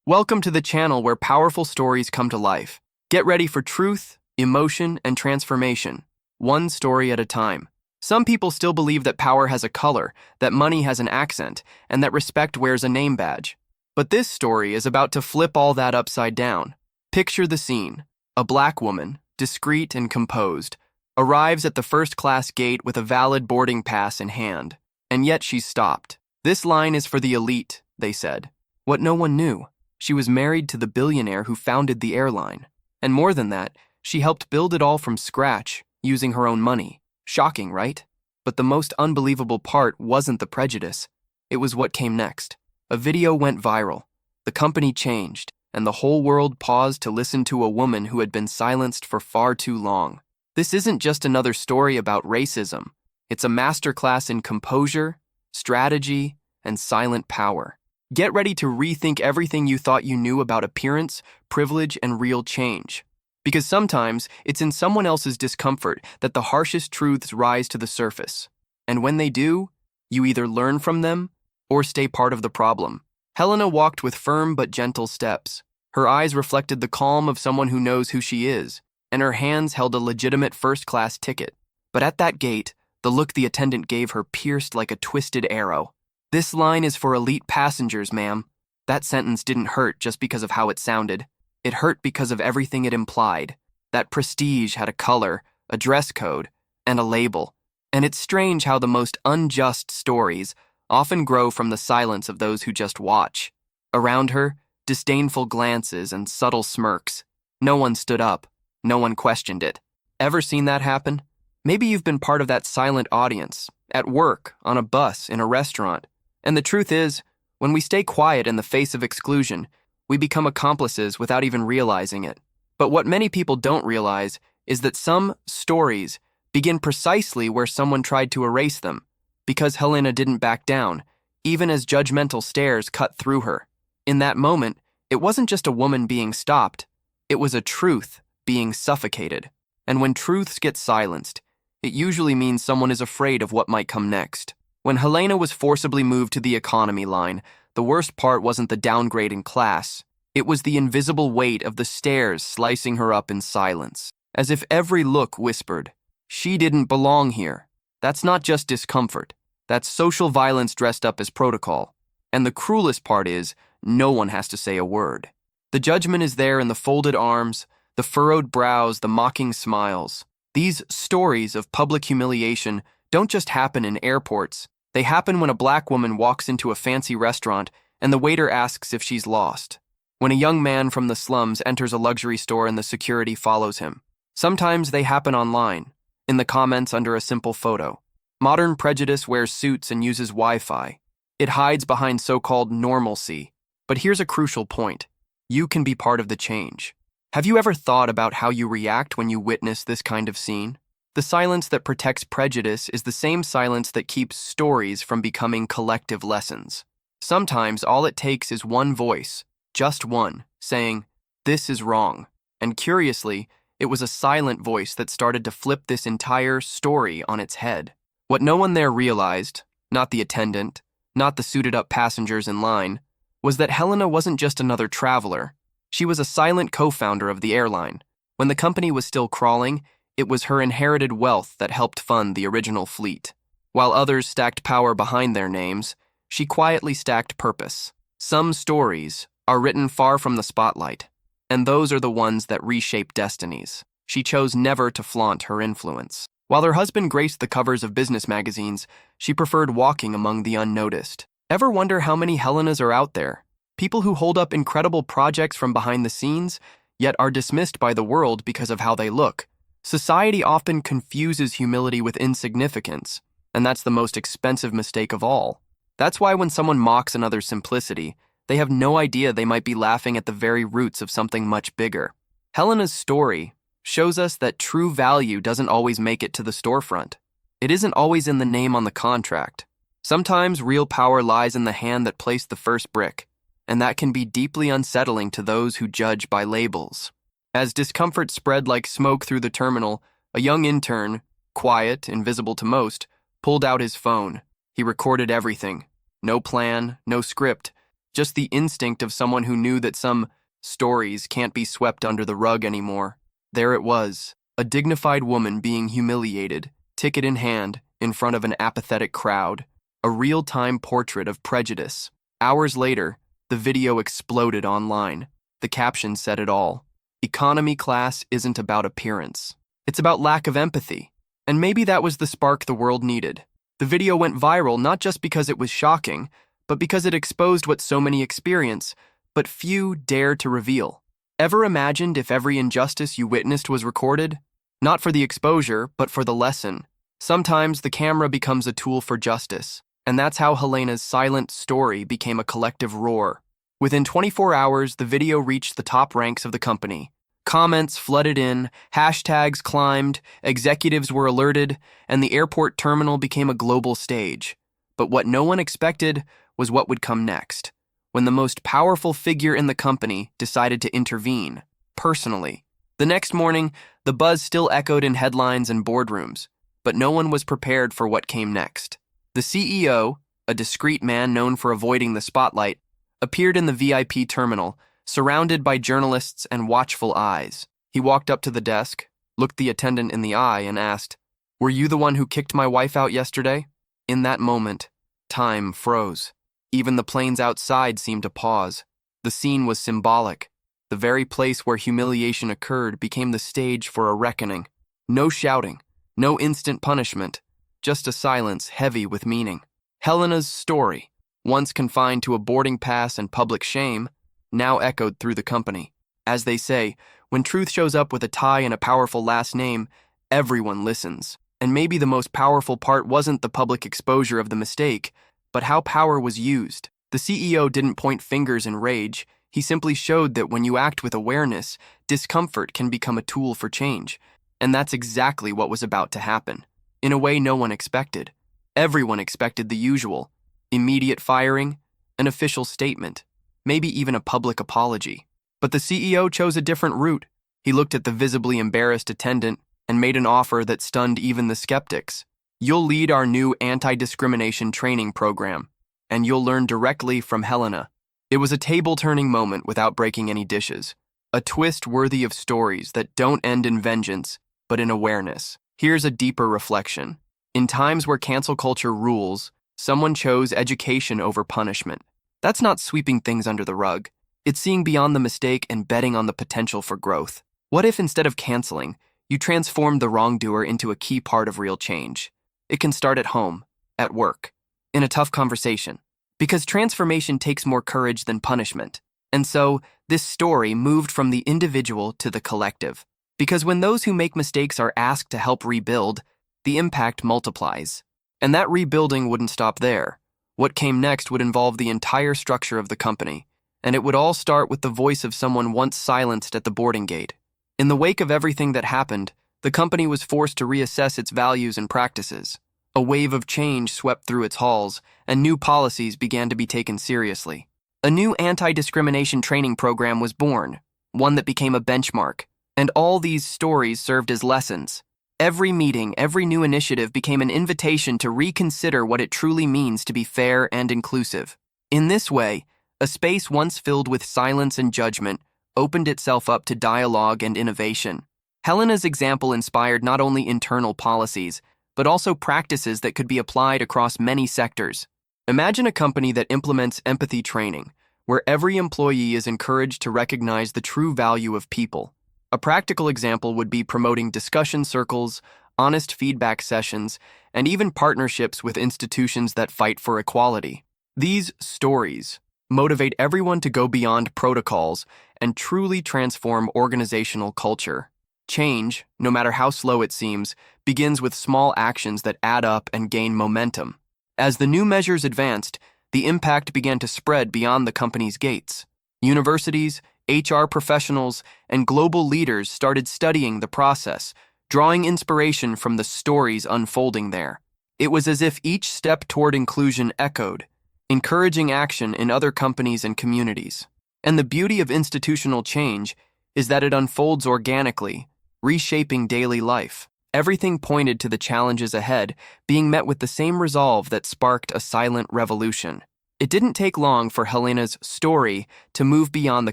Welcome to the channel where powerful stories come to life. Get ready for truth, emotion, and transformation, one story at a time. Some people still believe that power has a color, that money has an accent, and that respect wears a name badge. But this story is about to flip all that upside down. Picture the scene. A black woman, discreet and composed, arrives at the first-class gate with a valid boarding pass in hand. And yet she's stopped. "This line is for the elite," they said. What no one knew, she was married to the billionaire who founded the airline. And more than that, she helped build it all from scratch, using her own money. Shocking, right? But the most unbelievable part wasn't the prejudice. It was what came next. A video went viral. The company changed, and the whole world paused to listen to a woman who had been silenced for far too long. This isn't just another story about racism. It's a masterclass in composure, strategy, and silent power. Get ready to rethink everything you thought you knew about appearance, privilege, and real change. Because sometimes it's in someone else's discomfort that the harshest truths rise to the surface. And when they do, you either learn from them or stay part of the problem. Helena walked with firm but gentle steps. Her eyes reflected the calm of someone who knows who she is, and her hands held a legitimate first-class ticket. But at that gate, the look the attendant gave her pierced like a twisted arrow. "This line is for elite passengers, ma'am." That sentence didn't hurt just because of how it sounded. It hurt because of everything it implied. That prestige had a color, a dress code, and a label. And it's strange how the most unjust stories often grow from the silence of those who just watch. Around her, disdainful glances and subtle smirks. No one stood up. No one questioned it. Ever seen that happen? Maybe you've been part of that silent audience, at work, on a bus, in a restaurant. And the truth is, when we stay quiet in the face of exclusion, we become accomplices without even realizing it. But what many people don't realize is that some stories begin precisely where someone tried to erase them, because Helena didn't back down, even as judgmental stares cut through her. In that moment, it wasn't just a woman being stopped, it was a truth being suffocated. And when truths get silenced, it usually means someone is afraid of what might come next. When Helena was forcibly moved to the economy line, the worst part wasn't the downgrade in class. It was the invisible weight of the stairs slicing her up in silence, as if every look whispered, "She didn't belong here." That's not just discomfort. That's social violence dressed up as protocol. And the cruelest part is, no one has to say a word. The judgment is there in the folded arms, the furrowed brows, the mocking smiles. These stories of public humiliation don't just happen in airports. They happen when a black woman walks into a fancy restaurant and the waiter asks if she's lost. When a young man from the slums enters a luxury store and the security follows him. Sometimes they happen online, in the comments under a simple photo. Modern prejudice wears suits and uses Wi-Fi. It hides behind so-called normalcy. But here's a crucial point. You can be part of the change. Have you ever thought about how you react when you witness this kind of scene? The silence that protects prejudice is the same silence that keeps stories from becoming collective lessons. Sometimes all it takes is one voice, just one, saying, "This is wrong." And curiously, it was a silent voice that started to flip this entire story on its head. What no one there realized, not the attendant, not the suited-up passengers in line, was that Helena wasn't just another traveler. She was a silent co-founder of the airline. When the company was still crawling, it was her inherited wealth that helped fund the original fleet. While others stacked power behind their names, she quietly stacked purpose. Some stories are written far from the spotlight, and those are the ones that reshape destinies. She chose never to flaunt her influence. While her husband graced the covers of business magazines, she preferred walking among the unnoticed. Ever wonder how many Helenas are out there? People who hold up incredible projects from behind the scenes, yet are dismissed by the world because of how they look. Society often confuses humility with insignificance, and that's the most expensive mistake of all. That's why when someone mocks another's simplicity, they have no idea they might be laughing at the very roots of something much bigger. Helena's story shows us that true value doesn't always make it to the storefront. It isn't always in the name on the contract. Sometimes real power lies in the hand that placed the first brick, and that can be deeply unsettling to those who judge by labels. As discomfort spread like smoke through the terminal, a young intern, quiet, invisible to most, pulled out his phone. He recorded everything. No plan, no script, just the instinct of someone who knew that some stories can't be swept under the rug anymore. There it was, a dignified woman being humiliated, ticket in hand, in front of an apathetic crowd. A real-time portrait of prejudice. Hours later, the video exploded online. The caption said it all. Economy class isn't about appearance. It's about lack of empathy. And maybe that was the spark the world needed. The video went viral not just because it was shocking, but because it exposed what so many experience, but few dare to reveal. Ever imagined if every injustice you witnessed was recorded? Not for the exposure, but for the lesson. Sometimes the camera becomes a tool for justice, and that's how Helena's silent story became a collective roar. Within 24 hours, the video reached the top ranks of the company. Comments flooded in, hashtags climbed, executives were alerted, and the airport terminal became a global stage. But what no one expected was what would come next, when the most powerful figure in the company decided to intervene, personally. The next morning, the buzz still echoed in headlines and boardrooms, but no one was prepared for what came next. The CEO, a discreet man known for avoiding the spotlight, appeared in the VIP terminal, surrounded by journalists and watchful eyes. He walked up to the desk, looked the attendant in the eye, and asked, "Were you the one who kicked my wife out yesterday?" In that moment, time froze. Even the planes outside seemed to pause. The scene was symbolic. The very place where humiliation occurred became the stage for a reckoning. No shouting, no instant punishment, just a silence heavy with meaning. Helena's story, once confined to a boarding pass and public shame, now echoed through the company. As they say, when truth shows up with a tie and a powerful last name, everyone listens. And maybe the most powerful part wasn't the public exposure of the mistake, but how power was used. The CEO didn't point fingers in rage. He simply showed that when you act with awareness, discomfort can become a tool for change. And that's exactly what was about to happen. In a way no one expected. Everyone expected the usual. Immediate firing, an official statement, maybe even a public apology. But the CEO chose a different route. He looked at the visibly embarrassed attendant and made an offer that stunned even the skeptics. "You'll lead our new anti-discrimination training program, and you'll learn directly from Helena." It was a table-turning moment without breaking any dishes. A twist worthy of stories that don't end in vengeance, but in awareness. Here's a deeper reflection. In times where cancel culture rules, someone chose education over punishment. That's not sweeping things under the rug. It's seeing beyond the mistake and betting on the potential for growth. What if instead of canceling, you transformed the wrongdoer into a key part of real change? It can start at home, at work, in a tough conversation. Because transformation takes more courage than punishment. And so, this story moved from the individual to the collective. Because when those who make mistakes are asked to help rebuild, the impact multiplies. And that rebuilding wouldn't stop there. What came next would involve the entire structure of the company. And it would all start with the voice of someone once silenced at the boarding gate. In the wake of everything that happened, the company was forced to reassess its values and practices. A wave of change swept through its halls, and new policies began to be taken seriously. A new anti-discrimination training program was born, one that became a benchmark, and all these stories served as lessons. Every meeting, every new initiative became an invitation to reconsider what it truly means to be fair and inclusive. In this way, a space once filled with silence and judgment opened itself up to dialogue and innovation. Helena's example inspired not only internal policies, but also practices that could be applied across many sectors. Imagine a company that implements empathy training, where every employee is encouraged to recognize the true value of people. A practical example would be promoting discussion circles, honest feedback sessions, and even partnerships with institutions that fight for equality. These stories motivate everyone to go beyond protocols and truly transform organizational culture. Change, no matter how slow it seems, begins with small actions that add up and gain momentum. As the new measures advanced, the impact began to spread beyond the company's gates. Universities, HR professionals, and global leaders started studying the process, drawing inspiration from the stories unfolding there. It was as if each step toward inclusion echoed, encouraging action in other companies and communities. And the beauty of institutional change is that it unfolds organically, reshaping daily life. Everything pointed to the challenges ahead being met with the same resolve that sparked a silent revolution. It didn't take long for Helena's story to move beyond the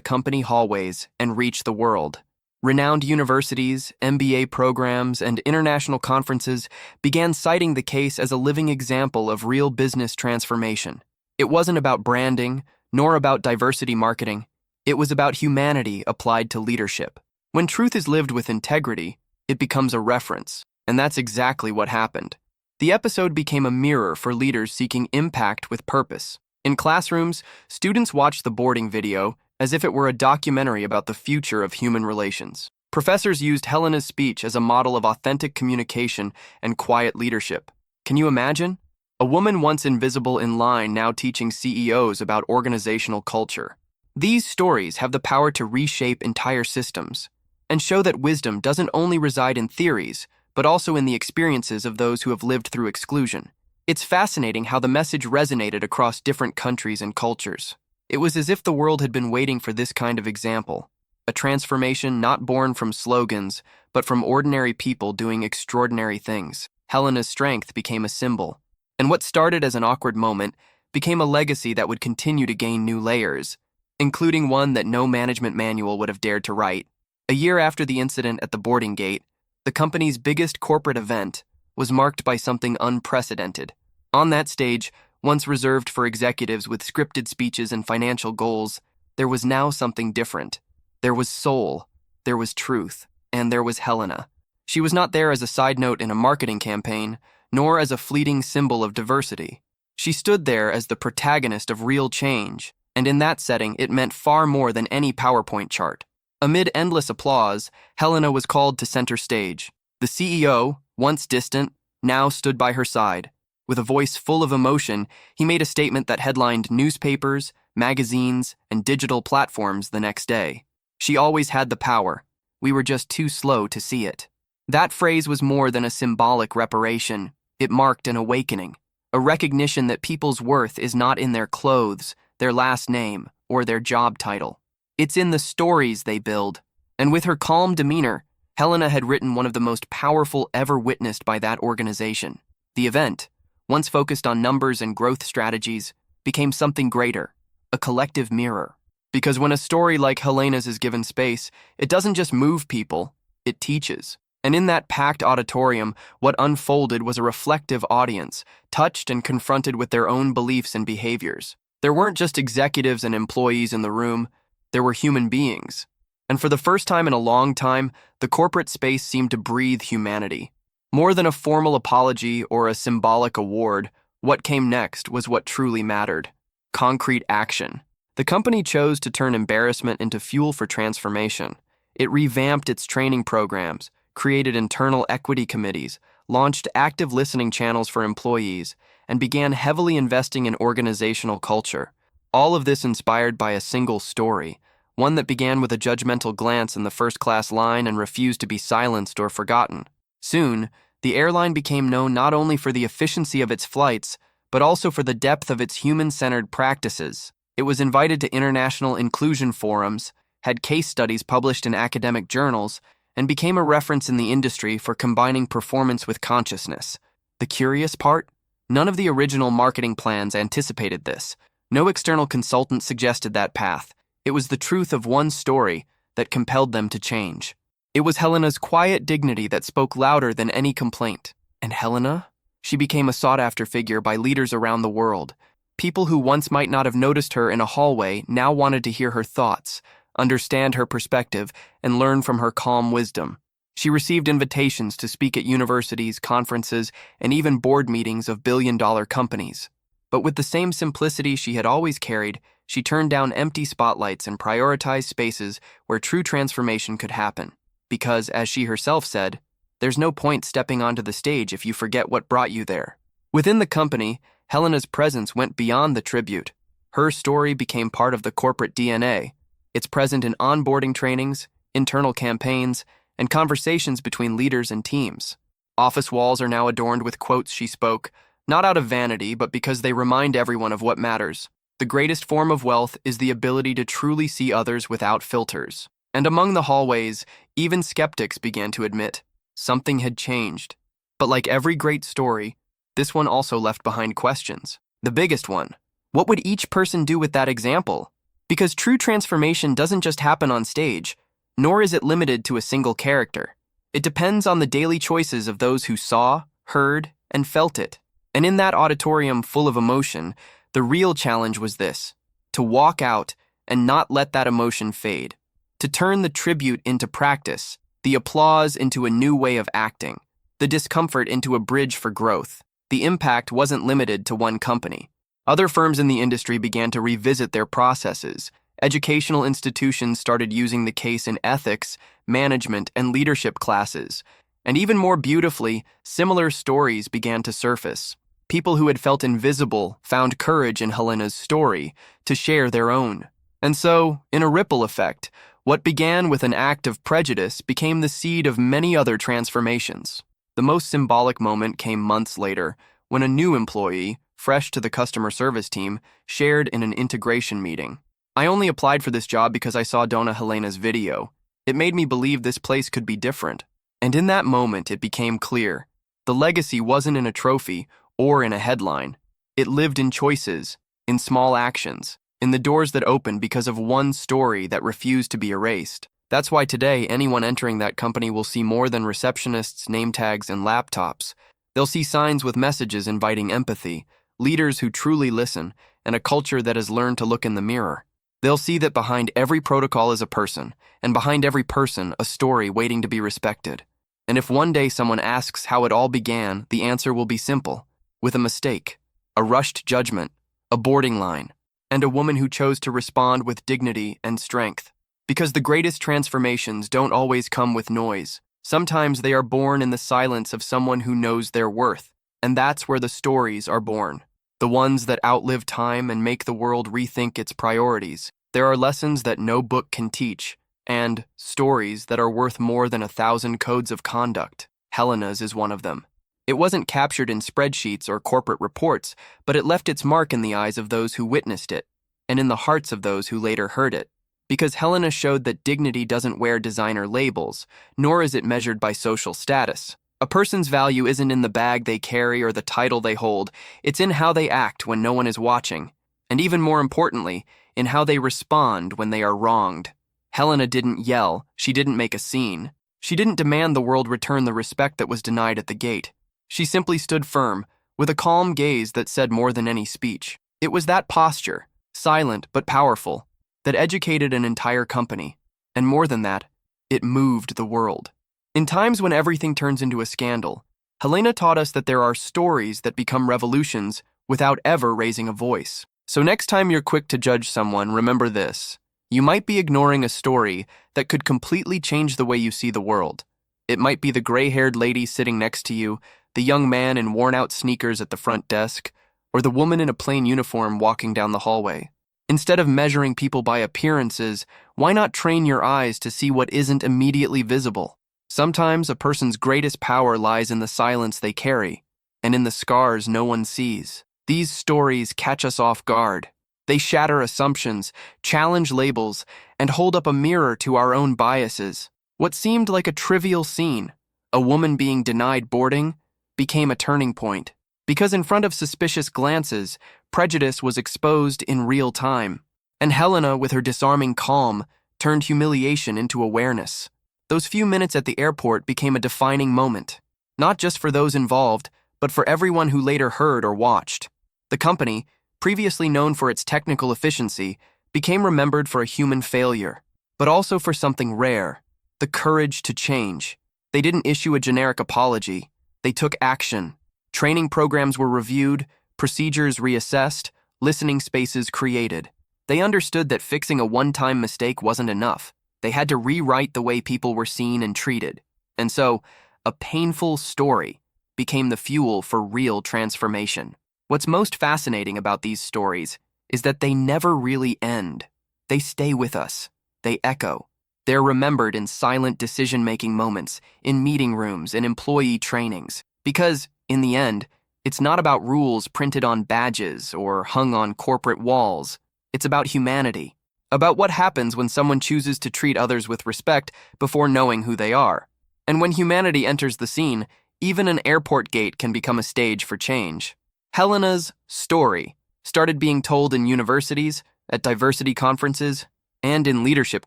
company hallways and reach the world. Renowned universities, MBA programs, and international conferences began citing the case as a living example of real business transformation. It wasn't about branding, nor about diversity marketing. It was about humanity applied to leadership. When truth is lived with integrity, it becomes a reference, and that's exactly what happened. The episode became a mirror for leaders seeking impact with purpose. In classrooms, students watched the boarding video as if it were a documentary about the future of human relations. Professors used Helena's speech as a model of authentic communication and quiet leadership. Can you imagine? A woman once invisible in line now teaching CEOs about organizational culture. These stories have the power to reshape entire systems and show that wisdom doesn't only reside in theories, but also in the experiences of those who have lived through exclusion. It's fascinating how the message resonated across different countries and cultures. It was as if the world had been waiting for this kind of example, a transformation not born from slogans, but from ordinary people doing extraordinary things. Helena's strength became a symbol, and what started as an awkward moment became a legacy that would continue to gain new layers, including one that no management manual would have dared to write. A year after the incident at the boarding gate, the company's biggest corporate event was marked by something unprecedented. On that stage, once reserved for executives with scripted speeches and financial goals, there was now something different. There was soul, there was truth, and there was Helena. She was not there as a side note in a marketing campaign, nor as a fleeting symbol of diversity. She stood there as the protagonist of real change, and in that setting, it meant far more than any PowerPoint chart. Amid endless applause, Helena was called to center stage. The CEO, once distant, now stood by her side. With a voice full of emotion, he made a statement that headlined newspapers, magazines, and digital platforms the next day. She always had the power. We were just too slow to see it. That phrase was more than a symbolic reparation. It marked an awakening, a recognition that people's worth is not in their clothes, their last name, or their job title. It's in the stories they build. And with her calm demeanor, Helena had written one of the most powerful ever witnessed by that organization. The event, once focused on numbers and growth strategies, became something greater, a collective mirror. Because when a story like Helena's is given space, it doesn't just move people, it teaches. And in that packed auditorium, what unfolded was a reflective audience, touched and confronted with their own beliefs and behaviors. There weren't just executives and employees in the room, there were human beings. And for the first time in a long time, the corporate space seemed to breathe humanity. More than a formal apology or a symbolic award, what came next was what truly mattered: concrete action. The company chose to turn embarrassment into fuel for transformation. It revamped its training programs, created internal equity committees, launched active listening channels for employees, and began heavily investing in organizational culture. All of this inspired by a single story, one that began with a judgmental glance in the first-class line and refused to be silenced or forgotten. Soon, the airline became known not only for the efficiency of its flights, but also for the depth of its human-centered practices. It was invited to international inclusion forums, had case studies published in academic journals, and became a reference in the industry for combining performance with consciousness. The curious part? None of the original marketing plans anticipated this. No external consultant suggested that path. It was the truth of one story that compelled them to change. It was Helena's quiet dignity that spoke louder than any complaint. And Helena? She became a sought-after figure by leaders around the world. People who once might not have noticed her in a hallway now wanted to hear her thoughts, understand her perspective, and learn from her calm wisdom. She received invitations to speak at universities, conferences, and even board meetings of billion-dollar companies. But with the same simplicity she had always carried, she turned down empty spotlights and prioritized spaces where true transformation could happen. Because, as she herself said, there's no point stepping onto the stage if you forget what brought you there. Within the company, Helena's presence went beyond the tribute. Her story became part of the corporate DNA. It's present in onboarding trainings, internal campaigns, and conversations between leaders and teams. Office walls are now adorned with quotes she spoke, not out of vanity, but because they remind everyone of what matters. The greatest form of wealth is the ability to truly see others without filters. And among the hallways, even skeptics began to admit something had changed. But like every great story, this one also left behind questions. The biggest one: What would each person do with that example? Because true transformation doesn't just happen on stage, nor is it limited to a single character. It depends on the daily choices of those who saw, heard, and felt it. And in that auditorium full of emotion, the real challenge was this: to walk out and not let that emotion fade, to turn the tribute into practice, the applause into a new way of acting, the discomfort into a bridge for growth. The impact wasn't limited to one company. Other firms in the industry began to revisit their processes. Educational institutions started using the case in ethics, management, and leadership classes. And even more beautifully, similar stories began to surface. People who had felt invisible found courage in Helena's story to share their own. And so, in a ripple effect, what began with an act of prejudice became the seed of many other transformations. The most symbolic moment came months later, when a new employee, fresh to the customer service team, shared in an integration meeting. "I only applied for this job because I saw Dona Helena's video. It made me believe this place could be different." And in that moment, it became clear. The legacy wasn't in a trophy or in a headline. It lived in choices, in small actions, in the doors that opened because of one story that refused to be erased. That's why today, anyone entering that company will see more than receptionists, name tags, and laptops. They'll see signs with messages inviting empathy, leaders who truly listen, and a culture that has learned to look in the mirror. They'll see that behind every protocol is a person, and behind every person, a story waiting to be respected. And if one day someone asks how it all began, the answer will be simple: with a mistake, a rushed judgment, a boarding line, and a woman who chose to respond with dignity and strength. Because the greatest transformations don't always come with noise. Sometimes they are born in the silence of someone who knows their worth. And that's where the stories are born. The ones that outlive time and make the world rethink its priorities. There are lessons that no book can teach, and stories that are worth more than 1,000 codes of conduct. Helena's is one of them. It wasn't captured in spreadsheets or corporate reports, but it left its mark in the eyes of those who witnessed it, and in the hearts of those who later heard it. Because Helena showed that dignity doesn't wear designer labels, nor is it measured by social status. A person's value isn't in the bag they carry or the title they hold, it's in how they act when no one is watching, and even more importantly, in how they respond when they are wronged. Helena didn't yell, she didn't make a scene. She didn't demand the world return the respect that was denied at the gate. She simply stood firm, with a calm gaze that said more than any speech. It was that posture, silent but powerful, that educated an entire company. And more than that, it moved the world. In times when everything turns into a scandal, Helena taught us that there are stories that become revolutions without ever raising a voice. So next time you're quick to judge someone, remember this. You might be ignoring a story that could completely change the way you see the world. It might be the gray-haired lady sitting next to you, the young man in worn-out sneakers at the front desk, or the woman in a plain uniform walking down the hallway. Instead of measuring people by appearances, why not train your eyes to see what isn't immediately visible? Sometimes a person's greatest power lies in the silence they carry, and in the scars no one sees. These stories catch us off guard. They shatter assumptions, challenge labels, and hold up a mirror to our own biases. What seemed like a trivial scene, a woman being denied boarding, became a turning point. Because in front of suspicious glances, prejudice was exposed in real time. And Helena, with her disarming calm, turned humiliation into awareness. Those few minutes at the airport became a defining moment, not just for those involved, but for everyone who later heard or watched. The company, previously known for its technical efficiency, became remembered for a human failure, but also for something rare: the courage to change. They didn't issue a generic apology. They took action. Training programs were reviewed, procedures reassessed, listening spaces created. They understood that fixing a one-time mistake wasn't enough. They had to rewrite the way people were seen and treated. And so, a painful story became the fuel for real transformation. What's most fascinating about these stories is that they never really end. They stay with us. They echo. They're remembered in silent decision-making moments, in meeting rooms, and employee trainings. Because, in the end, it's not about rules printed on badges or hung on corporate walls. It's about humanity. About what happens when someone chooses to treat others with respect before knowing who they are. And when humanity enters the scene, even an airport gate can become a stage for change. Helena's story started being told in universities, at diversity conferences, and in leadership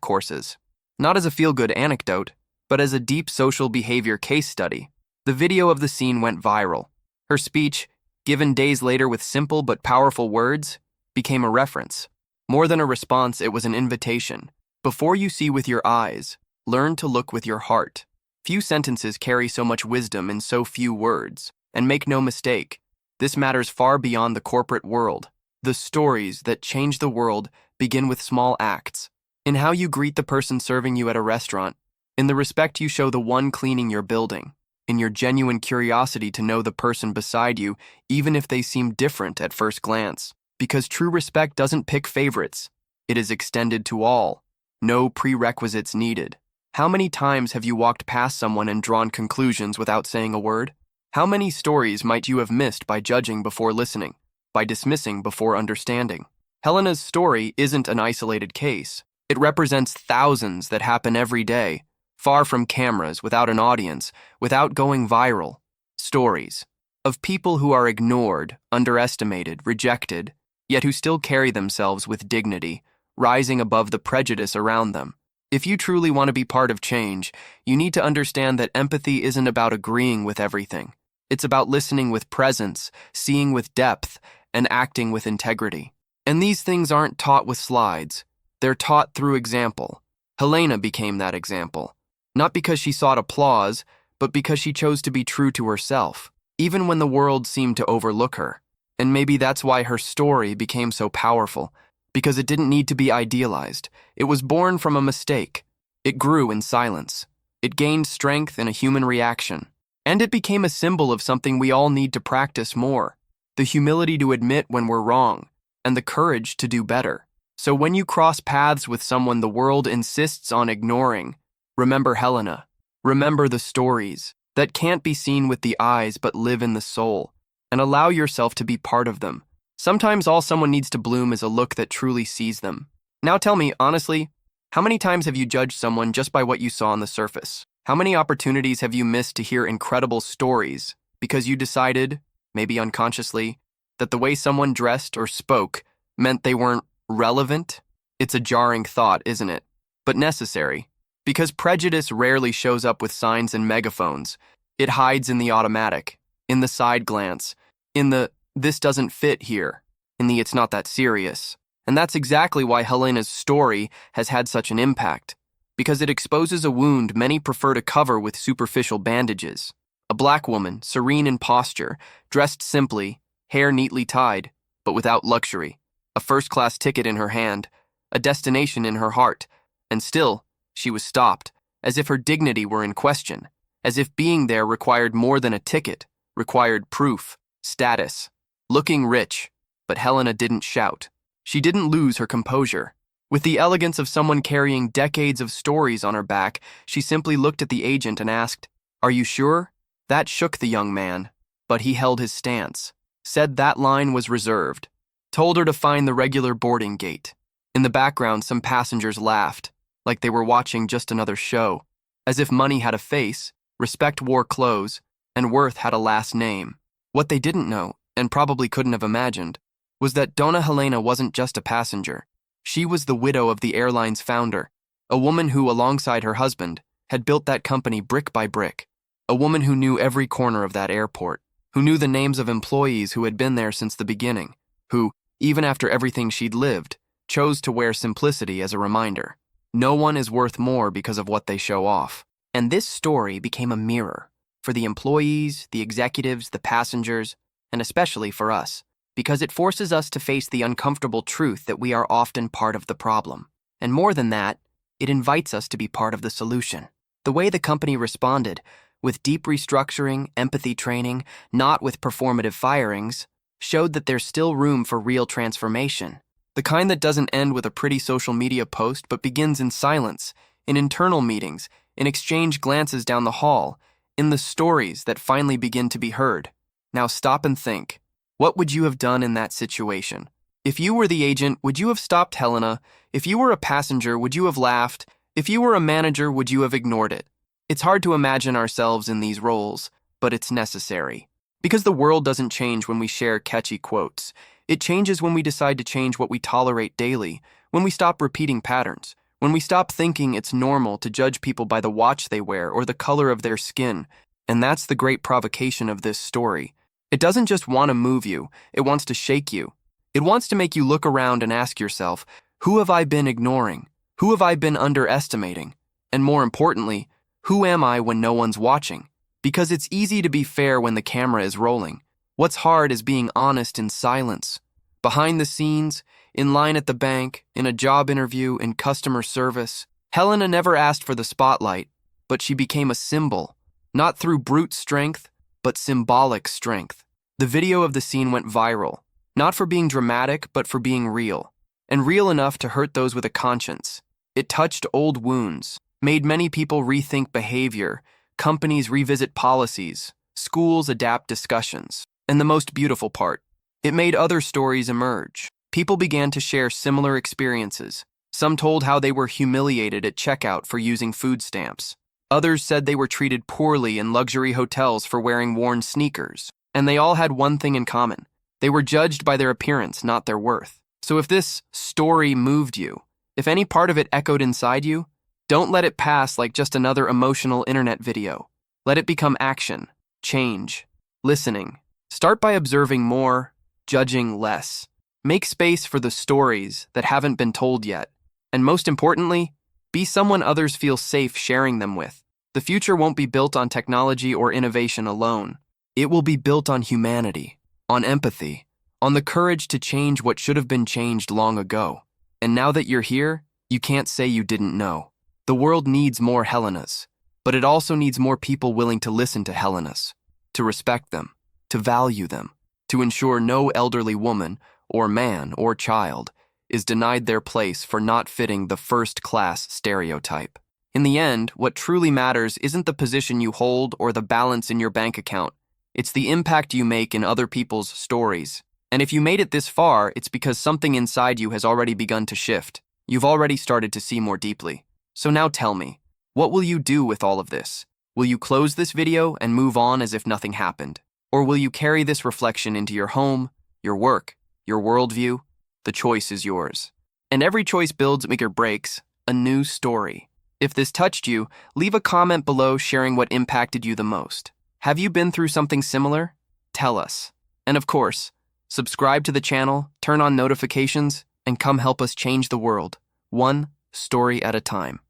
courses. Not as a feel-good anecdote, but as a deep social behavior case study. The video of the scene went viral. Her speech, given days later with simple but powerful words, became a reference. More than a response, it was an invitation. Before you see with your eyes, learn to look with your heart. Few sentences carry so much wisdom in so few words. And make no mistake, this matters far beyond the corporate world. The stories that change the world begin with small acts. In how you greet the person serving you at a restaurant, in the respect you show the one cleaning your building, in your genuine curiosity to know the person beside you, even if they seem different at first glance. Because true respect doesn't pick favorites. It is extended to all. No prerequisites needed. How many times have you walked past someone and drawn conclusions without saying a word? How many stories might you have missed by judging before listening, by dismissing before understanding? Helena's story isn't an isolated case. It represents thousands that happen every day, far from cameras, without an audience, without going viral. Stories of people who are ignored, underestimated, rejected, yet who still carry themselves with dignity, rising above the prejudice around them. If you truly want to be part of change, you need to understand that empathy isn't about agreeing with everything. It's about listening with presence, seeing with depth, and acting with integrity. And these things aren't taught with slides. They're taught through example. Helena became that example. Not because she sought applause, but because she chose to be true to herself, even when the world seemed to overlook her. And maybe that's why her story became so powerful, because it didn't need to be idealized. It was born from a mistake. It grew in silence. It gained strength in a human reaction. And it became a symbol of something we all need to practice more: the humility to admit when we're wrong, and the courage to do better. So when you cross paths with someone the world insists on ignoring, remember Helena. Remember the stories that can't be seen with the eyes but live in the soul, and allow yourself to be part of them. Sometimes all someone needs to bloom is a look that truly sees them. Now tell me, honestly, how many times have you judged someone just by what you saw on the surface? How many opportunities have you missed to hear incredible stories because you decided, maybe unconsciously, that the way someone dressed or spoke meant they weren't relevant? It's a jarring thought, isn't it? But necessary. Because prejudice rarely shows up with signs and megaphones. It hides in the automatic, in the side glance, in the "this doesn't fit here," in the "it's not that serious." And that's exactly why Helena's story has had such an impact. Because it exposes a wound many prefer to cover with superficial bandages. A black woman, serene in posture, dressed simply, hair neatly tied, but without luxury. A first-class ticket in her hand, a destination in her heart, and still, she was stopped, as if her dignity were in question, as if being there required more than a ticket, required proof, status. Looking rich, but Helena didn't shout. She didn't lose her composure. With the elegance of someone carrying decades of stories on her back, she simply looked at the agent and asked, "Are you sure?" That shook the young man, but he held his stance, said that line was reserved, told her to find the regular boarding gate. In the background, some passengers laughed, like they were watching just another show, as if money had a face, respect wore clothes, and worth had a last name. What they didn't know, and probably couldn't have imagined, was that Dona Helena wasn't just a passenger. She was the widow of the airline's founder, a woman who, alongside her husband, had built that company brick by brick, a woman who knew every corner of that airport, who knew the names of employees who had been there since the beginning, who, even after everything she'd lived, chose to wear simplicity as a reminder. No one is worth more because of what they show off. And this story became a mirror for the employees, the executives, the passengers, and especially for us, because it forces us to face the uncomfortable truth that we are often part of the problem. And more than that, it invites us to be part of the solution. The way the company responded, with deep restructuring, empathy training, not with performative firings, showed that there's still room for real transformation. The kind that doesn't end with a pretty social media post but begins in silence, in internal meetings, in exchanged glances down the hall, in the stories that finally begin to be heard. Now stop and think. What would you have done in that situation? If you were the agent, would you have stopped Helena? If you were a passenger, would you have laughed? If you were a manager, would you have ignored it? It's hard to imagine ourselves in these roles, but it's necessary. Because the world doesn't change when we share catchy quotes. It changes when we decide to change what we tolerate daily, when we stop repeating patterns, when we stop thinking it's normal to judge people by the watch they wear or the color of their skin. And that's the great provocation of this story. It doesn't just want to move you, it wants to shake you. It wants to make you look around and ask yourself, who have I been ignoring? Who have I been underestimating? And more importantly, who am I when no one's watching? Because it's easy to be fair when the camera is rolling. What's hard is being honest in silence. Behind the scenes, in line at the bank, in a job interview, in customer service, Helena never asked for the spotlight, but she became a symbol, not through brute strength, but symbolic strength. The video of the scene went viral, not for being dramatic, but for being real, and real enough to hurt those with a conscience. It touched old wounds, made many people rethink behavior, companies revisit policies, schools adapt discussions. And the most beautiful part, it made other stories emerge. People began to share similar experiences. Some told how they were humiliated at checkout for using food stamps. Others said they were treated poorly in luxury hotels for wearing worn sneakers. And they all had one thing in common. They were judged by their appearance, not their worth. So if this story moved you, if any part of it echoed inside you, don't let it pass like just another emotional internet video. Let it become action, change, listening. Start by observing more, judging less. Make space for the stories that haven't been told yet. And most importantly, be someone others feel safe sharing them with. The future won't be built on technology or innovation alone. It will be built on humanity, on empathy, on the courage to change what should have been changed long ago. And now that you're here, you can't say you didn't know. The world needs more Helenas, but it also needs more people willing to listen to Helenas, to respect them, to value them, to ensure no elderly woman or man or child is denied their place for not fitting the first-class stereotype. In the end, what truly matters isn't the position you hold or the balance in your bank account. It's the impact you make in other people's stories. And if you made it this far, it's because something inside you has already begun to shift. You've already started to see more deeply. So now tell me, what will you do with all of this? Will you close this video and move on as if nothing happened? Or will you carry this reflection into your home, your work, your worldview? The choice is yours. And every choice builds, or breaks, a new story. If this touched you, leave a comment below sharing what impacted you the most. Have you been through something similar? Tell us. And of course, subscribe to the channel, turn on notifications, and come help us change the world, one story at a time.